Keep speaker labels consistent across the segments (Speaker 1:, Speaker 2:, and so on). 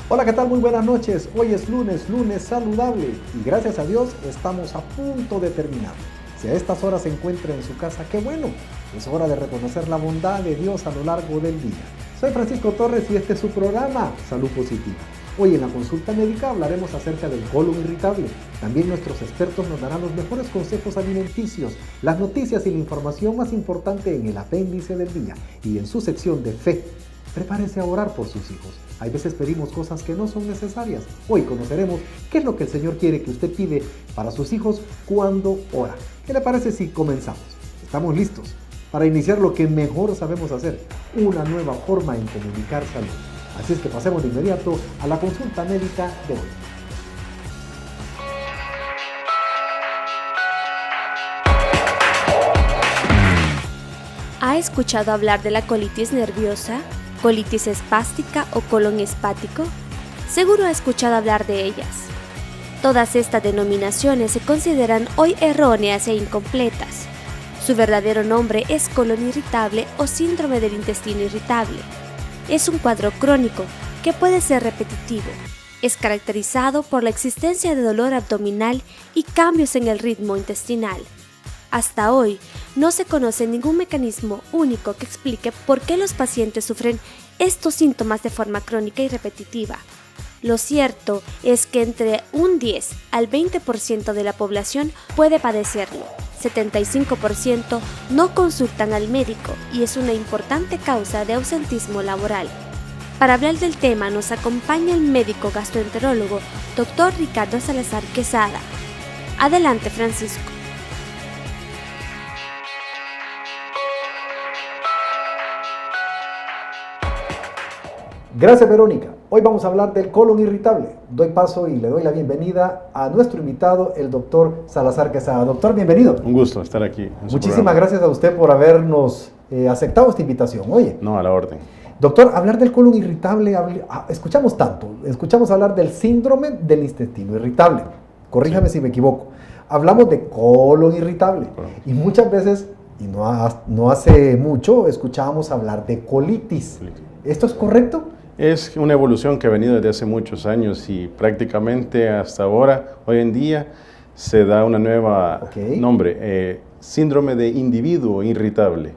Speaker 1: Hola, ¿qué tal? Muy buenas noches. Hoy es lunes saludable y gracias a Dios estamos a punto de terminar. Si a estas horas se encuentra en su casa, qué bueno. Es hora de reconocer la bondad de Dios a lo largo del día. Soy Francisco Torres y este es su programa Salud Positiva. Hoy en la consulta médica hablaremos acerca del colon irritable. También nuestros expertos nos darán los mejores consejos alimenticios, las noticias y la información más importante en el apéndice del día. Y en su sección de fe, prepárese a orar por sus hijos. Hay veces pedimos cosas que no son necesarias. Hoy conoceremos qué es lo que el Señor quiere que usted pide para sus hijos cuando ora. ¿Qué le parece si comenzamos? ¿Estamos listos para iniciar lo que mejor sabemos hacer? Una nueva forma en comunicar salud. Así es que pasemos de inmediato a la consulta médica de hoy.
Speaker 2: ¿Ha escuchado hablar de la colitis nerviosa, colitis espástica o colon espático? Seguro ha escuchado hablar de ellas. Todas estas denominaciones se consideran hoy erróneas e incompletas. Su verdadero nombre es colon irritable o síndrome del intestino irritable. Es un cuadro crónico que puede ser repetitivo. Es caracterizado por la existencia de dolor abdominal y cambios en el ritmo intestinal. Hasta hoy, no se conoce ningún mecanismo único que explique por qué los pacientes sufren estos síntomas de forma crónica y repetitiva. Lo cierto es que entre un 10 al 20% de la población puede padecerlo. 75% no consultan al médico y es una importante causa de ausentismo laboral. Para hablar del tema nos acompaña el médico gastroenterólogo Dr. Ricardo Salazar Quesada. Adelante, Francisco.
Speaker 1: Gracias, Verónica. Hoy vamos a hablar del colon irritable. Doy paso y le doy la bienvenida a nuestro invitado, el doctor Salazar Quesada. Doctor, bienvenido.
Speaker 3: Un gusto estar aquí.
Speaker 1: Muchísimas gracias a usted por habernos aceptado esta invitación. Oye.
Speaker 3: No, a la orden.
Speaker 1: Doctor, hablar del colon irritable, escuchamos tanto. Escuchamos hablar del síndrome del intestino irritable. Corríjame si me equivoco. Hablamos de colon irritable. Y muchas veces, y no hace mucho, escuchábamos hablar de colitis. ¿Esto es correcto?
Speaker 3: Es una evolución que ha venido desde hace muchos años y prácticamente hasta ahora, hoy en día, se da una nueva nombre, síndrome de individuo irritable.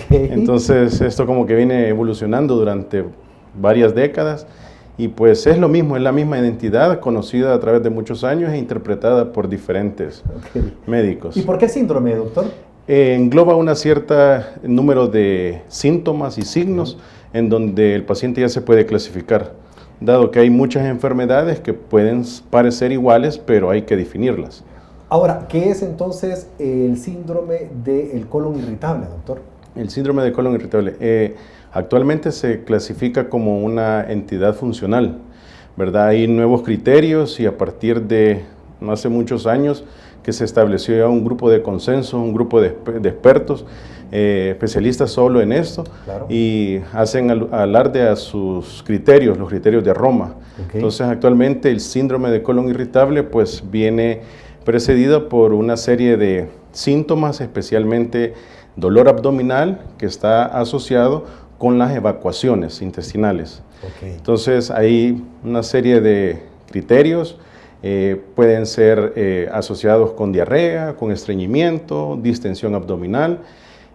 Speaker 3: Entonces, esto como que viene evolucionando durante varias décadas y pues es lo mismo, es la misma identidad conocida a través de muchos años e interpretada por diferentes médicos.
Speaker 1: ¿Y por qué síndrome, doctor?
Speaker 3: Engloba una cierta número de síntomas y signos en donde el paciente ya se puede clasificar, dado que hay muchas enfermedades que pueden parecer iguales, pero hay que definirlas.
Speaker 1: Ahora, ¿qué es entonces el síndrome del colon irritable, doctor?
Speaker 3: El síndrome de colon irritable actualmente se clasifica como una entidad funcional, ¿verdad? Hay nuevos criterios y a partir de no hace muchos años que se estableció ya un grupo de consenso, un grupo de expertos, especialistas solo en esto, y hacen alarde a sus criterios, los criterios de Roma. Entonces actualmente el síndrome de colon irritable pues viene precedido por una serie de síntomas, especialmente dolor abdominal que está asociado con las evacuaciones intestinales. Entonces hay una serie de criterios, pueden ser asociados con diarrea, con estreñimiento, distensión abdominal.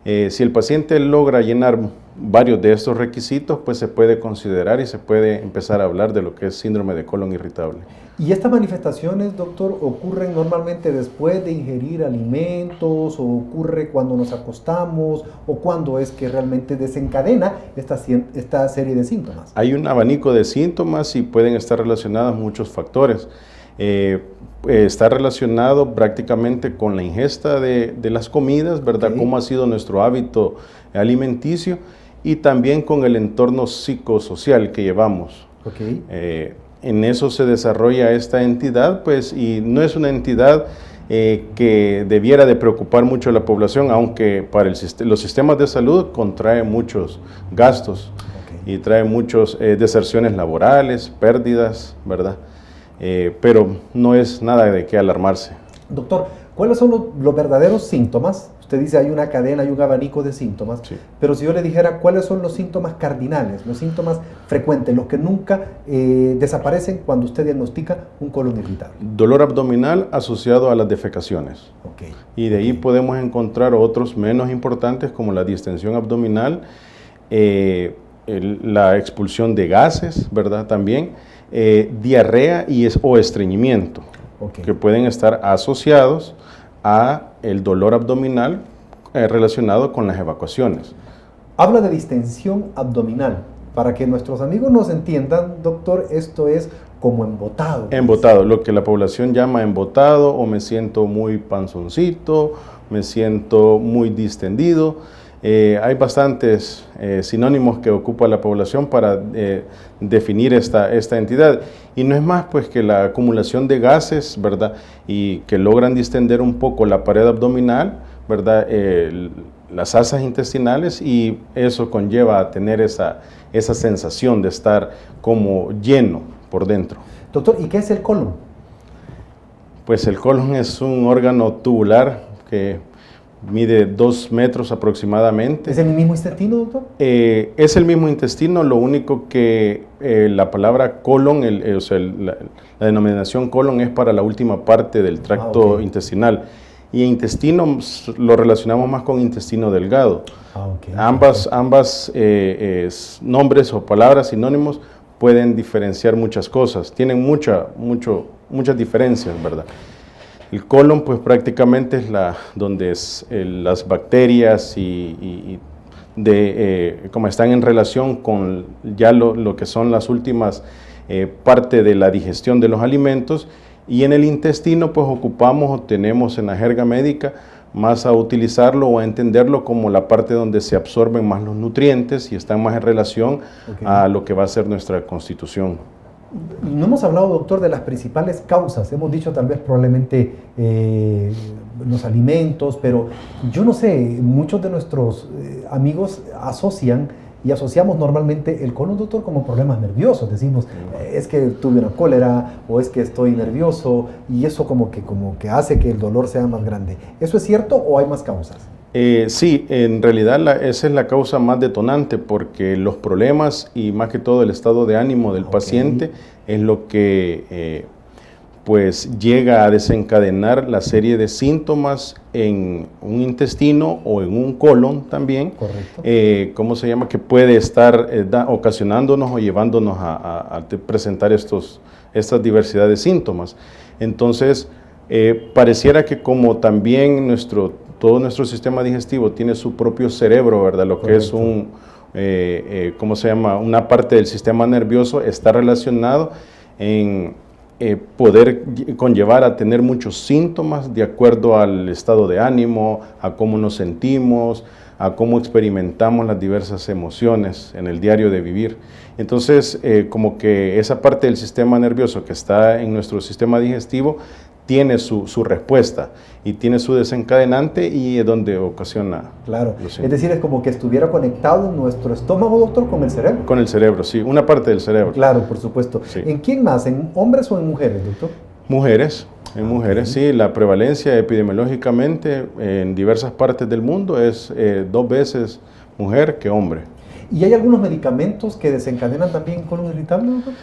Speaker 3: Si el paciente logra llenar varios de estos requisitos, pues se puede considerar y se puede empezar a hablar de lo que es síndrome de colon irritable.
Speaker 1: ¿Y estas manifestaciones, doctor, ocurren normalmente después de ingerir alimentos o ocurre cuando nos acostamos o cuando es que realmente desencadena esta serie de síntomas?
Speaker 3: Hay un abanico de síntomas y pueden estar relacionados muchos factores. Está relacionado prácticamente con la ingesta de las comidas, ¿verdad? Cómo ha sido nuestro hábito alimenticio y también con el entorno psicosocial que llevamos. En eso se desarrolla esta entidad, pues, y no es una entidad que debiera de preocupar mucho a la población, aunque para los sistemas de salud contrae muchos gastos y trae muchas deserciones laborales, pérdidas, ¿verdad? Pero no es nada de qué alarmarse.
Speaker 1: Doctor, ¿Cuáles son los verdaderos síntomas? Usted dice hay una cadena, hay un abanico de síntomas,
Speaker 3: Sí.
Speaker 1: pero si yo le dijera cuáles son los síntomas cardinales, los síntomas frecuentes, los que nunca desaparecen cuando usted diagnostica un colon irritable.
Speaker 3: Dolor abdominal asociado a las defecaciones.
Speaker 1: Okay.
Speaker 3: Y de ahí podemos encontrar otros menos importantes como la distensión abdominal, la expulsión de gases, ¿verdad? También diarrea o estreñimiento,
Speaker 1: Okay.
Speaker 3: que pueden estar asociados a el dolor abdominal relacionado con las evacuaciones.
Speaker 1: Habla de distensión abdominal. Para que nuestros amigos nos entiendan, doctor, esto es como embotado.
Speaker 3: Embotado, lo que la población llama embotado, o me siento muy panzoncito, me siento muy distendido. Hay bastantes sinónimos que ocupa la población para definir esta entidad. Y no es más pues que la acumulación de gases, ¿verdad? Y que logran distender un poco la pared abdominal, ¿verdad? Las asas intestinales, y eso conlleva a tener esa sensación de estar como lleno por dentro.
Speaker 1: Doctor, ¿y qué es el colon?
Speaker 3: Pues el colon es un órgano tubular que mide 2 metros aproximadamente.
Speaker 1: ¿Es el mismo intestino, doctor?
Speaker 3: Es el mismo intestino, lo único que la palabra colon, la denominación colon es para la última parte del tracto
Speaker 1: Okay.
Speaker 3: intestinal. Y intestino lo relacionamos más con intestino delgado.
Speaker 1: Okay.
Speaker 3: Ambas nombres o palabras sinónimos pueden diferenciar muchas cosas, tienen muchas diferencias, ¿verdad? El colon pues prácticamente es donde las bacterias como están en relación con ya lo que son las últimas parte de la digestión de los alimentos, y en el intestino pues ocupamos o tenemos en la jerga médica más a utilizarlo o a entenderlo como la parte donde se absorben más los nutrientes y están más en relación a lo que va a ser nuestra constitución.
Speaker 1: No hemos hablado, doctor, de las principales causas. Hemos dicho tal vez probablemente los alimentos, pero yo no sé, muchos de nuestros amigos asociamos normalmente el colon, doctor, como problemas nerviosos. Decimos, es que tuve una cólera o es que estoy nervioso, y eso como que hace que el dolor sea más grande. ¿Eso es cierto o hay más causas?
Speaker 3: Sí, en realidad esa es la causa más detonante, porque los problemas y más que todo el estado de ánimo del paciente es lo que pues llega a desencadenar la serie de síntomas en un intestino o en un colon también.
Speaker 1: Correcto.
Speaker 3: ¿Cómo se llama? Que puede estar ocasionándonos o llevándonos a presentar estas diversidad de síntomas. Entonces, pareciera que como también todo nuestro sistema digestivo tiene su propio cerebro, ¿verdad? Lo que es ¿cómo se llama? Una parte del sistema nervioso está relacionado en poder conllevar a tener muchos síntomas de acuerdo al estado de ánimo, a cómo nos sentimos, a cómo experimentamos las diversas emociones en el diario de vivir. Entonces, como que esa parte del sistema nervioso que está en nuestro sistema digestivo tiene su respuesta y tiene su desencadenante, y es donde ocasiona.
Speaker 1: Claro, es decir, es como que estuviera conectado nuestro estómago, doctor, con el cerebro.
Speaker 3: Con el cerebro, sí, una parte del cerebro.
Speaker 1: Claro, por supuesto.
Speaker 3: Sí.
Speaker 1: ¿En quién más? ¿En hombres o en mujeres, doctor?
Speaker 3: Mujeres, en mujeres, sí. La prevalencia epidemiológicamente en diversas partes del mundo es 2 veces mujer que hombre.
Speaker 1: ¿Y hay algunos medicamentos que desencadenan también colon irritable, doctor?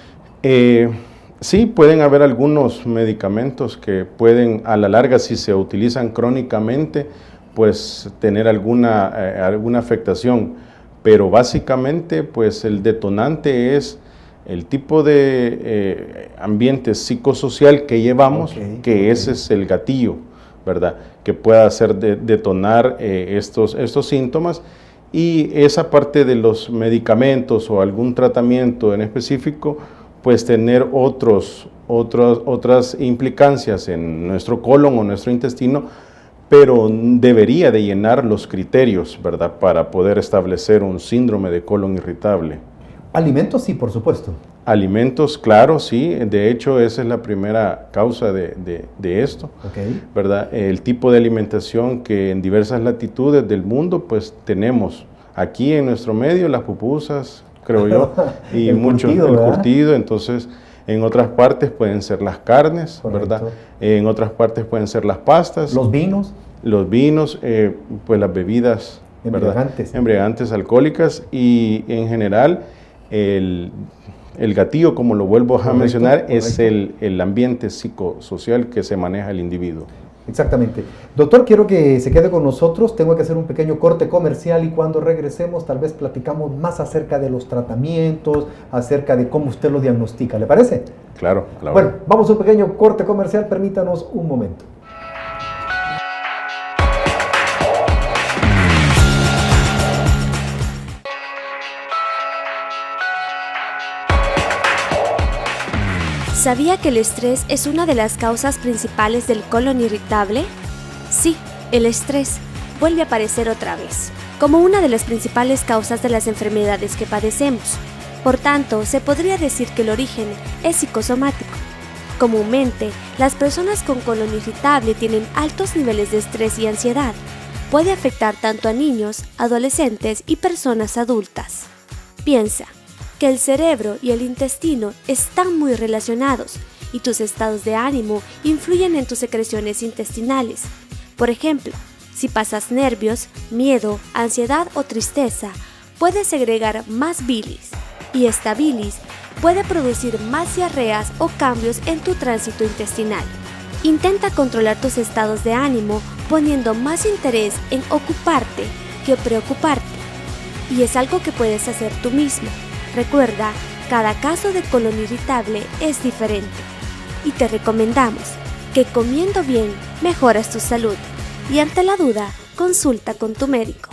Speaker 3: Sí, pueden haber algunos medicamentos que pueden, a la larga, si se utilizan crónicamente, pues tener alguna afectación. Pero básicamente, pues el detonante es el tipo de ambiente psicosocial que llevamos, ese es el gatillo, ¿verdad? Que pueda hacer detonar estos síntomas. Y esa parte de los medicamentos o algún tratamiento en específico, pues tener otras implicancias en nuestro colon o nuestro intestino, pero debería de llenar los criterios, ¿verdad?, para poder establecer un síndrome de colon irritable.
Speaker 1: Alimentos, sí, por supuesto.
Speaker 3: Alimentos, claro, sí. De hecho, esa es la primera causa de esto, ¿verdad? El tipo de alimentación que en diversas latitudes del mundo, pues tenemos aquí en nuestro medio, las pupusas, creo yo, y
Speaker 1: el
Speaker 3: mucho
Speaker 1: curtido,
Speaker 3: el
Speaker 1: ¿verdad?
Speaker 3: curtido. Entonces, En otras partes pueden ser las carnes,
Speaker 1: Correcto.
Speaker 3: ¿verdad? En otras partes pueden ser las pastas.
Speaker 1: Los vinos.
Speaker 3: Los vinos, pues las bebidas,
Speaker 1: Embriagantes.
Speaker 3: ¿verdad? Embriagantes alcohólicas y en general el gatillo, como lo vuelvo a mencionar, es el ambiente psicosocial que se maneja el individuo.
Speaker 1: Exactamente. Doctor, quiero que se quede con nosotros. Tengo que hacer un pequeño corte comercial y cuando regresemos tal vez platicamos más acerca de los tratamientos, acerca de cómo usted lo diagnostica. ¿Le parece?
Speaker 3: Claro.
Speaker 1: Bueno, vamos a un pequeño corte comercial. Permítanos un momento.
Speaker 2: ¿Sabía que el estrés es una de las causas principales del colon irritable? Sí, el estrés vuelve a aparecer otra vez, como una de las principales causas de las enfermedades que padecemos. Por tanto, se podría decir que el origen es psicosomático. Comúnmente, las personas con colon irritable tienen altos niveles de estrés y ansiedad. Puede afectar tanto a niños, adolescentes y personas adultas. Piensa que el cerebro y el intestino están muy relacionados y tus estados de ánimo influyen en tus secreciones intestinales. Por ejemplo, si pasas nervios, miedo, ansiedad o tristeza, puedes segregar más bilis y esta bilis puede producir más diarreas o cambios en tu tránsito intestinal. Intenta controlar tus estados de ánimo poniendo más interés en ocuparte que preocuparte. Y es algo que puedes hacer tú mismo. Recuerda, cada caso de colon irritable es diferente y te recomendamos que comiendo bien mejoras tu salud y ante la duda, consulta con tu médico.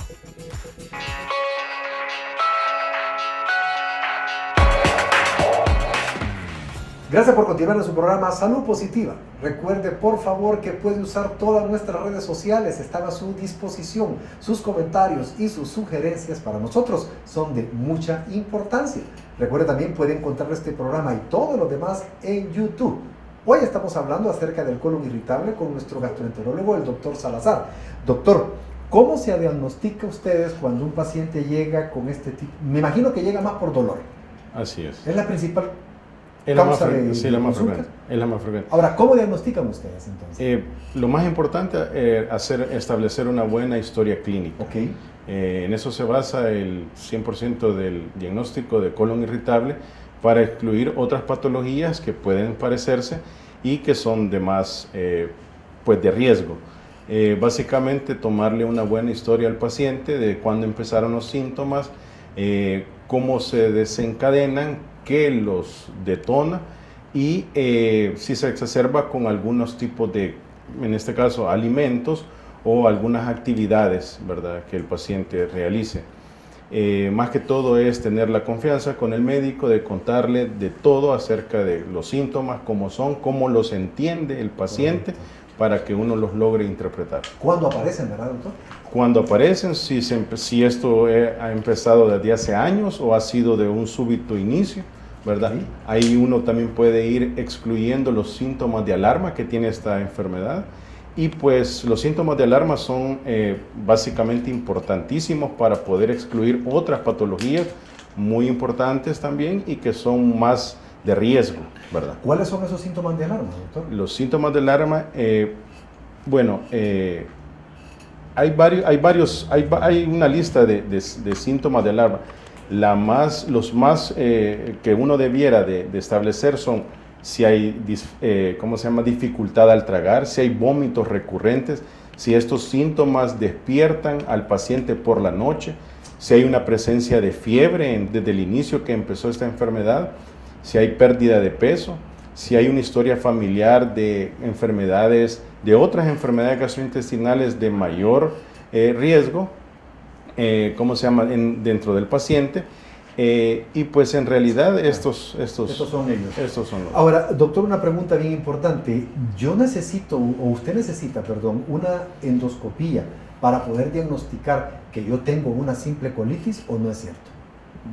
Speaker 1: Gracias por continuar en su programa Salud Positiva. Recuerde, por favor, que puede usar todas nuestras redes sociales. Están a su disposición. Sus comentarios y sus sugerencias para nosotros son de mucha importancia. Recuerde, también puede encontrar este programa y todos los demás en YouTube. Hoy estamos hablando acerca del colon irritable con nuestro gastroenterólogo, el doctor Salazar. Doctor, ¿cómo se diagnostica ustedes cuando un paciente llega con este tipo? Me imagino que llega más por dolor.
Speaker 3: Así es.
Speaker 1: ¿Es la principal
Speaker 3: Es
Speaker 1: causa
Speaker 3: sí,
Speaker 1: de
Speaker 3: la más
Speaker 1: consulta?
Speaker 3: frecuente. Es la más frecuente.
Speaker 1: Ahora, ¿cómo diagnostican ustedes entonces?
Speaker 3: Lo más importante es establecer una buena historia clínica.
Speaker 1: Ok.
Speaker 3: En eso se basa el 100% del diagnóstico de colon irritable para excluir otras patologías que pueden parecerse y que son de más pues de riesgo. Básicamente tomarle una buena historia al paciente de cuándo empezaron los síntomas, cómo se desencadenan, qué los detona y si se exacerba con algunos tipos de, en este caso, alimentos o algunas actividades, ¿verdad?, que el paciente realice. Más que todo es tener la confianza con el médico de contarle de todo acerca de los síntomas, cómo son, cómo los entiende el paciente. Correcto. Para que uno los logre interpretar.
Speaker 1: ¿Cuándo aparecen, verdad, doctor?
Speaker 3: Cuando aparecen, si esto ha empezado desde hace años o ha sido de un súbito inicio, ¿verdad? Sí. Ahí uno también puede ir excluyendo los síntomas de alarma que tiene esta enfermedad. Y pues los síntomas de alarma son básicamente importantísimos para poder excluir otras patologías muy importantes también y que son más de riesgo, ¿verdad?
Speaker 1: ¿Cuáles son esos síntomas de alarma, doctor?
Speaker 3: Los síntomas de alarma, hay una lista de síntomas de alarma. Los más que uno debiera de establecer son si hay dificultad al tragar, si hay vómitos recurrentes, si estos síntomas despiertan al paciente por la noche, si hay una presencia de fiebre desde el inicio que empezó esta enfermedad, si hay pérdida de peso, si hay una historia familiar de enfermedades, de otras enfermedades gastrointestinales de mayor riesgo, dentro del paciente, y pues en realidad estos
Speaker 1: son ellos.
Speaker 3: Estos son los.
Speaker 1: Ahora, doctor, una pregunta bien importante. Usted necesita, una endoscopía para poder diagnosticar que yo tengo una simple colitis, ¿o no es cierto?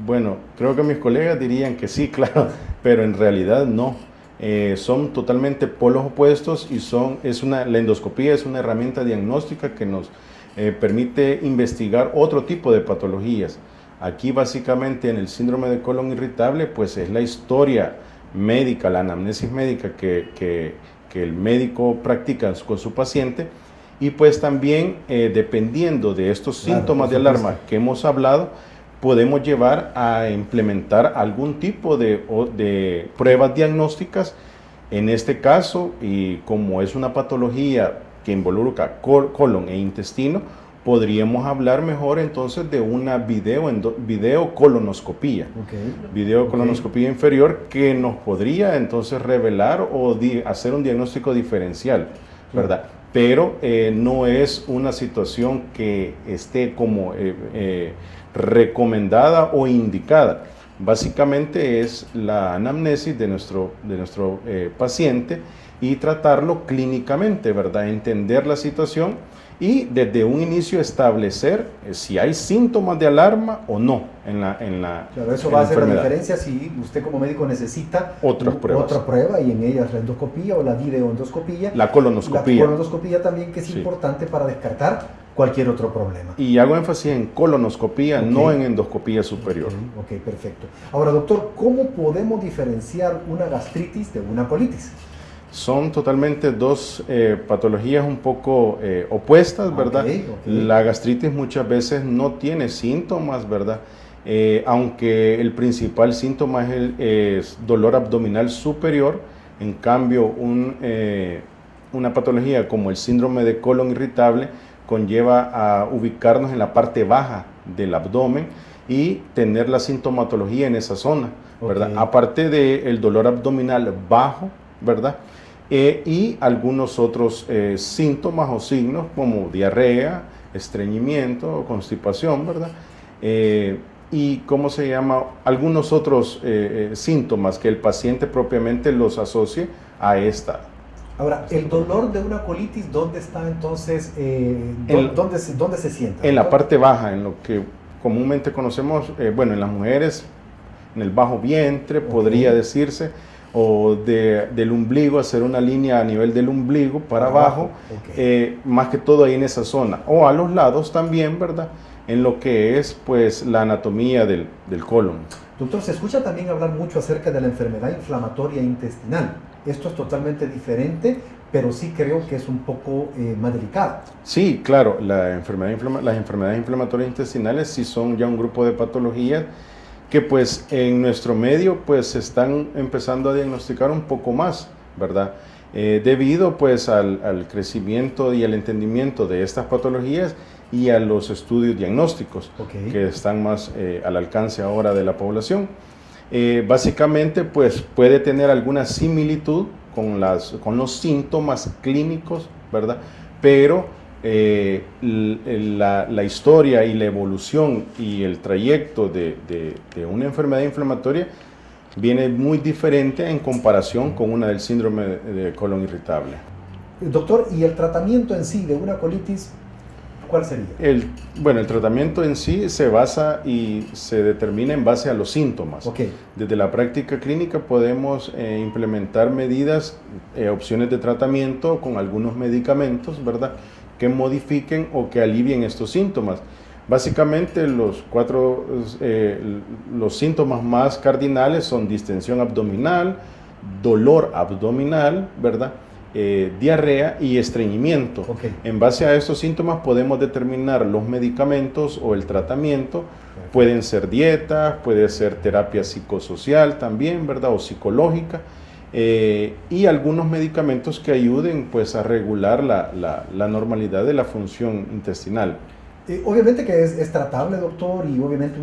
Speaker 3: Bueno, creo que mis colegas dirían que sí, claro, pero en realidad no. Son totalmente polos opuestos y la endoscopía es una herramienta diagnóstica que nos permite investigar otro tipo de patologías. Aquí básicamente en el síndrome de colon irritable pues es la historia médica, la anamnesis médica que el médico practica con su paciente, y pues también dependiendo de estos síntomas de alarma que hemos hablado, podemos llevar a implementar algún tipo de pruebas diagnósticas. En este caso, y como es una patología que involucra colon e intestino, podríamos hablar mejor entonces de una videocolonoscopía. Videocolonoscopía inferior, que nos podría entonces revelar o hacer un diagnóstico diferencial, ¿verdad? Pero no es una situación que esté como recomendada o indicada. Básicamente es la anamnesis de nuestro paciente y tratarlo clínicamente, ¿verdad? Entender la situación y desde un inicio establecer si hay síntomas de alarma o no en la
Speaker 1: Claro, eso va a hacer la diferencia si usted como médico necesita otra prueba, y en ella la endoscopía o la videoendoscopía.
Speaker 3: La colonoscopía.
Speaker 1: La colonoscopía también, que es importante para descartar cualquier otro problema.
Speaker 3: Y hago énfasis en colonoscopía, no en endoscopía superior.
Speaker 1: Ok, perfecto. Ahora, doctor, ¿cómo podemos diferenciar una gastritis de una colitis?
Speaker 3: Son totalmente dos patologías un poco opuestas, ¿verdad? La gastritis muchas veces no tiene síntomas, ¿verdad? Aunque el principal síntoma es dolor abdominal superior. En cambio, una patología como el síndrome de colon irritable conlleva a ubicarnos en la parte baja del abdomen y tener la sintomatología en esa zona, ¿verdad? Aparte del dolor abdominal bajo, ¿verdad? Y algunos otros síntomas o signos como diarrea, estreñimiento, constipación, ¿verdad? Y ¿cómo se llama? Algunos otros síntomas que el paciente propiamente los asocie a esta.
Speaker 1: Ahora, el dolor de una colitis, ¿dónde está entonces? ¿Dónde se sienta?
Speaker 3: En la parte baja, en lo que comúnmente conocemos, bueno, en las mujeres, en el bajo vientre, podría decirse, o del ombligo, hacer una línea a nivel del ombligo para abajo, más que todo ahí en esa zona, o a los lados también, ¿verdad? En lo que es pues la anatomía del colon.
Speaker 1: Doctor, se escucha también hablar mucho acerca de la enfermedad inflamatoria intestinal. Esto es totalmente diferente, pero sí creo que es un poco más delicada.
Speaker 3: Sí, claro, las enfermedades inflamatorias intestinales sí son ya un grupo de patologías que pues en nuestro medio pues se están empezando a diagnosticar un poco más, ¿verdad? Debido pues al crecimiento y al entendimiento de estas patologías y a los estudios diagnósticos que están más al alcance ahora de la población. Básicamente pues puede tener alguna similitud con los síntomas clínicos, ¿verdad? Pero la historia y la evolución y el trayecto de una enfermedad inflamatoria viene muy diferente en comparación con una del síndrome de colon irritable.
Speaker 1: Doctor, ¿y el tratamiento en sí de una colitis, cuál sería?
Speaker 3: Bueno, el tratamiento en sí se basa y se determina en base a los síntomas. Desde la práctica clínica podemos implementar medidas, opciones de tratamiento con algunos medicamentos, ¿verdad?, que modifiquen o que alivien estos síntomas. Básicamente los síntomas más cardinales son distensión abdominal, dolor abdominal, ¿verdad?, diarrea y estreñimiento. En base a estos síntomas podemos determinar los medicamentos o el tratamiento. Pueden ser dietas, puede ser terapia psicosocial también, ¿verdad?, o psicológica. Y algunos medicamentos que ayuden pues a regular la normalidad de la función intestinal.
Speaker 1: Obviamente que es tratable, doctor, y obviamente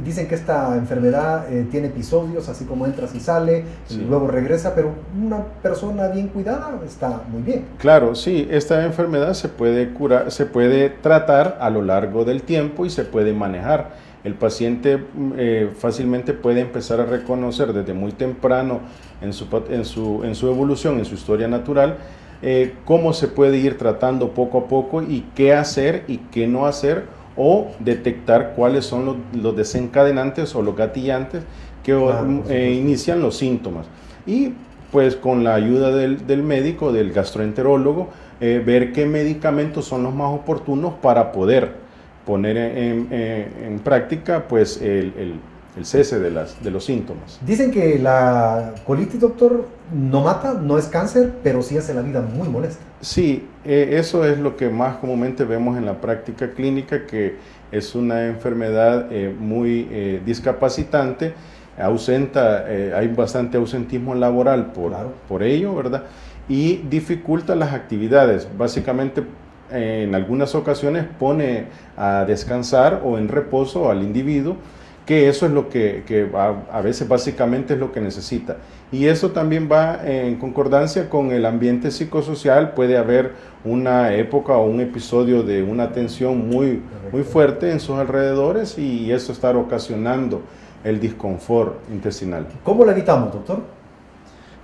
Speaker 1: dicen que esta enfermedad tiene episodios, así como entras y sale, y luego regresa, pero una persona bien cuidada está muy bien.
Speaker 3: Claro, sí, esta enfermedad se puede curar, se puede tratar a lo largo del tiempo y se puede manejar. El paciente fácilmente puede empezar a reconocer desde muy temprano en su evolución, en su historia natural, cómo se puede ir tratando poco a poco y qué hacer y qué no hacer, o detectar cuáles son los desencadenantes o los gatillantes que inician los síntomas. Y pues con la ayuda del médico, del gastroenterólogo, ver qué medicamentos son los más oportunos para poder poner en práctica pues el cese de los síntomas.
Speaker 1: Dicen que la colitis, doctor, no mata, no es cáncer, pero sí hace la vida muy molesta.
Speaker 3: Sí, eso es lo que más comúnmente vemos en la práctica clínica, que es una enfermedad muy discapacitante, hay bastante ausentismo laboral por ello, ¿verdad? Y dificulta las actividades. Básicamente, en algunas ocasiones pone a descansar o en reposo al individuo, que eso es lo que a veces básicamente es lo que necesita. Y eso también va en concordancia con el ambiente psicosocial. Puede haber una época o un episodio de una tensión muy fuerte en sus alrededores y eso estar ocasionando el disconfort intestinal.
Speaker 1: ¿Cómo lo evitamos, doctor?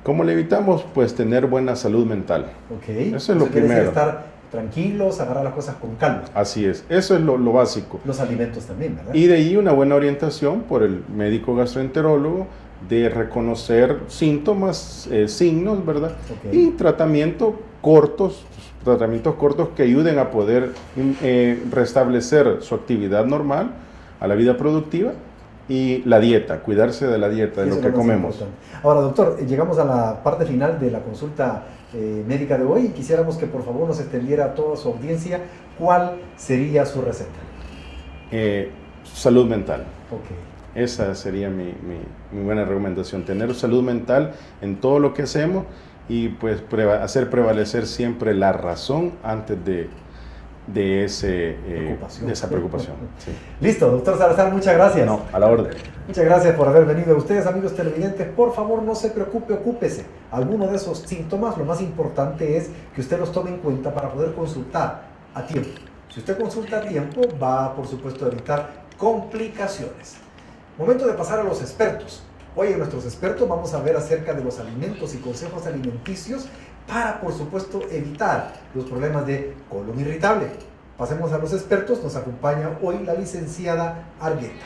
Speaker 3: ¿Cómo lo evitamos? Pues tener buena salud mental.
Speaker 1: Okay.
Speaker 3: Eso es lo primero.
Speaker 1: Estar tranquilos, agarrar las cosas con calma.
Speaker 3: Así es, eso es lo básico.
Speaker 1: Los alimentos también, ¿verdad?
Speaker 3: Y de ahí una buena orientación por el médico gastroenterólogo de reconocer síntomas, signos, ¿verdad? Okay. Y tratamientos cortos que ayuden a poder restablecer su actividad normal a la vida productiva. Y la dieta, cuidarse de la dieta, de lo que comemos.
Speaker 1: Ahora, doctor, llegamos a la parte final de la consulta médica de hoy y quisiéramos que por favor nos extendiera a toda su audiencia cuál sería su receta.
Speaker 3: Salud mental.
Speaker 1: Okay.
Speaker 3: Esa sería mi buena recomendación, tener salud mental en todo lo que hacemos y pues hacer prevalecer siempre la razón antes de esa preocupación. Sí.
Speaker 1: Listo, doctor Salazar, muchas gracias.
Speaker 3: No, a la orden.
Speaker 1: Muchas gracias por haber venido. Ustedes, amigos televidentes, por favor no se preocupe, ocúpese. Alguno de esos síntomas, lo más importante es que usted los tome en cuenta para poder consultar a tiempo. Si usted consulta a tiempo, va por supuesto a evitar complicaciones. Momento de pasar a los expertos. Hoy en nuestros expertos vamos a ver acerca de los alimentos y consejos alimenticios para, por supuesto, evitar los problemas de colon irritable. Pasemos a los expertos. Nos acompaña hoy la licenciada Argueta.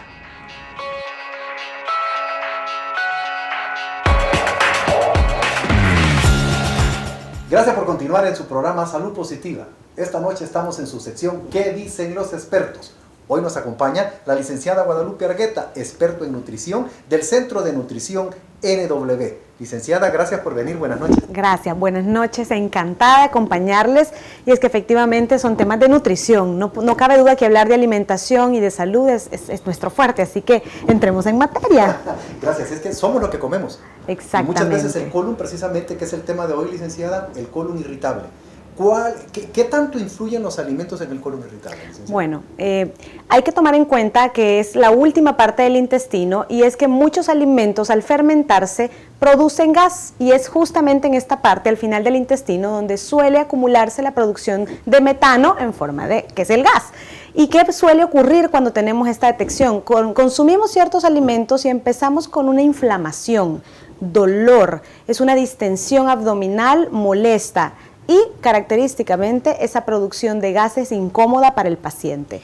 Speaker 1: Gracias por continuar en su programa Salud Positiva. Esta noche estamos en su sección ¿Qué dicen los expertos? Hoy nos acompaña la licenciada Guadalupe Argueta, experto en nutrición del Centro de Nutrición NW. Licenciada, gracias por venir, buenas noches.
Speaker 4: Gracias, buenas noches, encantada de acompañarles. Y es que efectivamente son temas de nutrición, no cabe duda que hablar de alimentación y de salud es nuestro fuerte, así que entremos en materia.
Speaker 1: Gracias, es que somos lo que comemos.
Speaker 4: Exactamente.
Speaker 1: Y muchas veces el colon, precisamente, que es el tema de hoy, licenciada, el colon irritable. ¿Qué tanto influyen los alimentos en el colon irritable?
Speaker 4: Bueno, hay que tomar en cuenta que es la última parte del intestino y es que muchos alimentos al fermentarse producen gas y es justamente en esta parte, al final del intestino, donde suele acumularse la producción de metano en forma de, que es el gas. ¿Y qué suele ocurrir cuando tenemos esta detección? Consumimos ciertos alimentos y empezamos con una inflamación, dolor, es una distensión abdominal molesta. Y característicamente esa producción de gases incómoda para el paciente.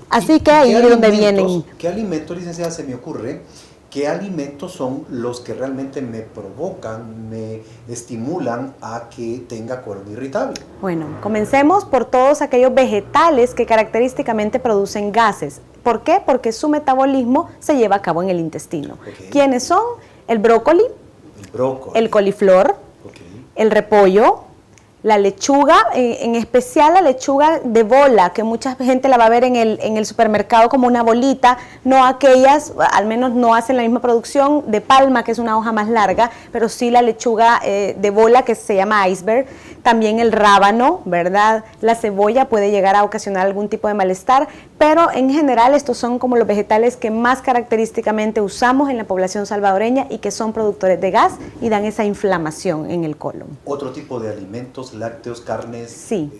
Speaker 4: Así que ahí es donde vienen.
Speaker 1: ¿Qué alimentos, licenciada, se me ocurre? ¿Qué alimentos son los que realmente me provocan, me estimulan a que tenga colon irritable?
Speaker 4: Bueno, comencemos por todos aquellos vegetales que característicamente producen gases. ¿Por qué? Porque su metabolismo se lleva a cabo en el intestino. Okay. ¿Quiénes son? El brócoli, el coliflor, el repollo, la lechuga, en especial la lechuga de bola, que mucha gente la va a ver en el supermercado como una bolita, no aquellas, al menos no hacen la misma producción de palma, que es una hoja más larga, pero sí la lechuga de bola, que se llama iceberg, también el rábano, ¿verdad? La cebolla puede llegar a ocasionar algún tipo de malestar, pero en general estos son como los vegetales que más característicamente usamos en la población salvadoreña y que son productores de gas y dan esa inflamación en el colon.
Speaker 1: ¿Otro tipo de alimentos, lácteos, carnes?
Speaker 4: Sí.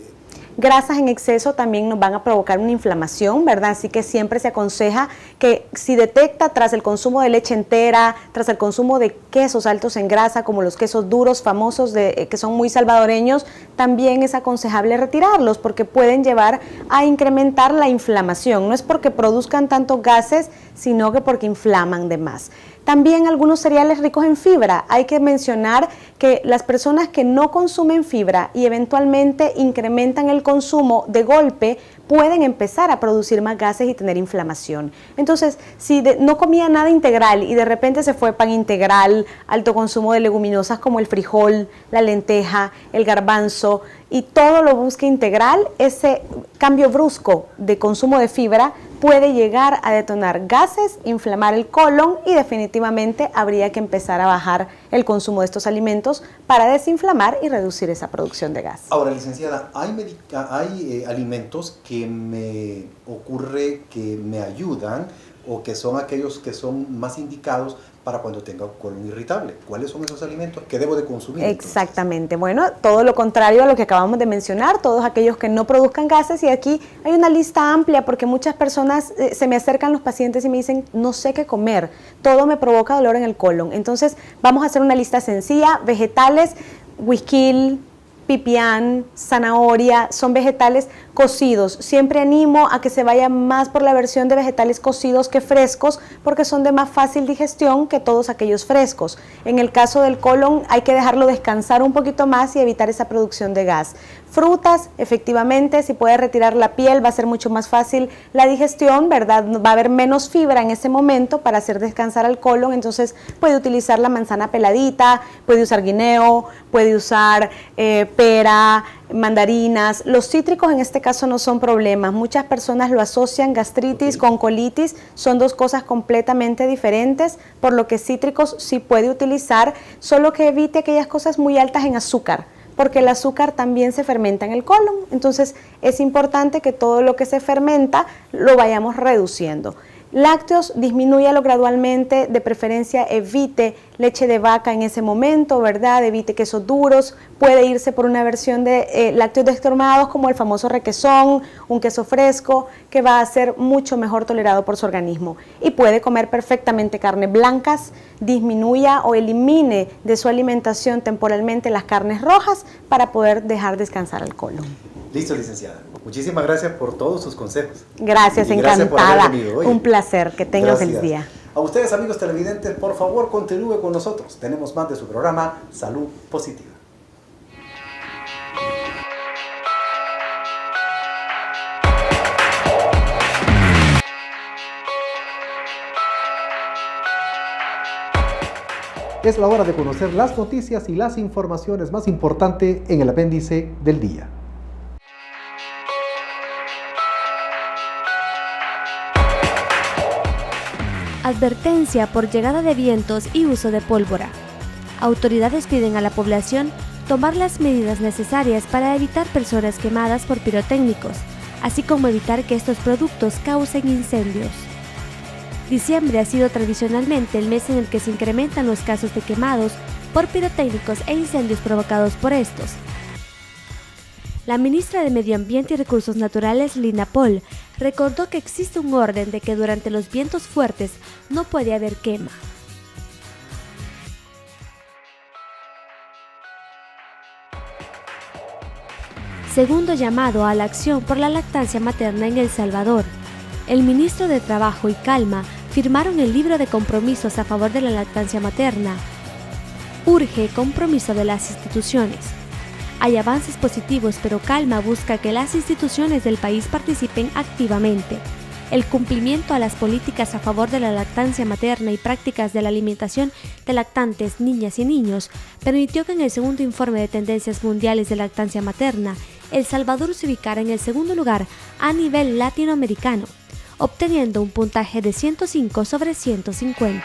Speaker 4: Grasas en exceso también nos van a provocar una inflamación, ¿verdad? Así que siempre se aconseja que si detecta tras el consumo de leche entera, tras el consumo de quesos altos en grasa, como los quesos duros famosos que son muy salvadoreños, también es aconsejable retirarlos porque pueden llevar a incrementar la inflamación. No es porque produzcan tantos gases, sino que porque inflaman de más. También algunos cereales ricos en fibra. Hay que mencionar que las personas que no consumen fibra y eventualmente incrementan el consumo de golpe pueden empezar a producir más gases y tener inflamación. Entonces, si no comía nada integral y de repente se fue pan integral, alto consumo de leguminosas como el frijol, la lenteja, el garbanzo, y todo lo busca integral, ese cambio brusco de consumo de fibra puede llegar a detonar gases, inflamar el colon y definitivamente habría que empezar a bajar el consumo de estos alimentos para desinflamar y reducir esa producción de gas.
Speaker 5: Ahora, licenciada, hay alimentos que me ocurre que me ayudan o que son aquellos que son más indicados para cuando tenga colon irritable. ¿Cuáles son esos alimentos que debo de consumir?
Speaker 4: Exactamente. Bueno, todo lo contrario a lo que acabamos de mencionar, todos aquellos que no produzcan gases, y aquí hay una lista amplia porque muchas personas se me acercan los pacientes y me dicen, no sé qué comer, todo me provoca dolor en el colon. Entonces vamos a hacer una lista sencilla: vegetales, huisquil, pipián, zanahoria, son vegetales cocidos. Siempre animo a que se vaya más por la versión de vegetales cocidos que frescos, porque son de más fácil digestión que todos aquellos frescos. En el caso del colon hay que dejarlo descansar un poquito más y evitar esa producción de gas. Frutas, efectivamente, si puede retirar la piel va a ser mucho más fácil la digestión, ¿verdad? Va a haber menos fibra en ese momento para hacer descansar al colon, entonces puede utilizar la manzana peladita, puede usar guineo, puede usar pera, mandarinas. Los cítricos en este caso no son problemas. Muchas personas lo asocian gastritis con colitis, son dos cosas completamente diferentes, por lo que cítricos sí puede utilizar, solo que evite aquellas cosas muy altas en azúcar, porque el azúcar también se fermenta en el colon. Entonces es importante que todo lo que se fermenta lo vayamos reduciendo. Lácteos, disminúyalo gradualmente, de preferencia evite leche de vaca en ese momento, ¿verdad? Evite quesos duros, puede irse por una versión de lácteos descremados como el famoso requesón, un queso fresco, que va a ser mucho mejor tolerado por su organismo. Y puede comer perfectamente carnes blancas, disminuya o elimine de su alimentación temporalmente las carnes rojas para poder dejar descansar el colon.
Speaker 5: Listo, licenciada. Muchísimas gracias por todos sus consejos.
Speaker 4: Gracias, encantada. Un placer, que tengan feliz día.
Speaker 5: A ustedes, amigos televidentes, por favor, continúe con nosotros. Tenemos más de su programa Salud Positiva.
Speaker 1: Es la hora de conocer las noticias y las informaciones más importantes en el apéndice del día.
Speaker 2: Advertencia por llegada de vientos y uso de pólvora. Autoridades piden a la población tomar las medidas necesarias para evitar personas quemadas por pirotécnicos, así como evitar que estos productos causen incendios. Diciembre ha sido tradicionalmente el mes en el que se incrementan los casos de quemados por pirotécnicos e incendios provocados por estos. La ministra de Medio Ambiente y Recursos Naturales, Lina Pol, recordó que existe un orden de que durante los vientos fuertes no puede haber quema. Segundo llamado a la acción por la lactancia materna en El Salvador. El ministro de Trabajo y Calma firmaron el libro de compromisos a favor de la lactancia materna. Urge compromiso de las instituciones. Hay avances positivos, pero Calma busca que las instituciones del país participen activamente. El cumplimiento a las políticas a favor de la lactancia materna y prácticas de la alimentación de lactantes, niñas y niños permitió que en el segundo informe de tendencias mundiales de lactancia materna, El Salvador se ubicara en el segundo lugar a nivel latinoamericano, obteniendo un puntaje de 105 sobre 150.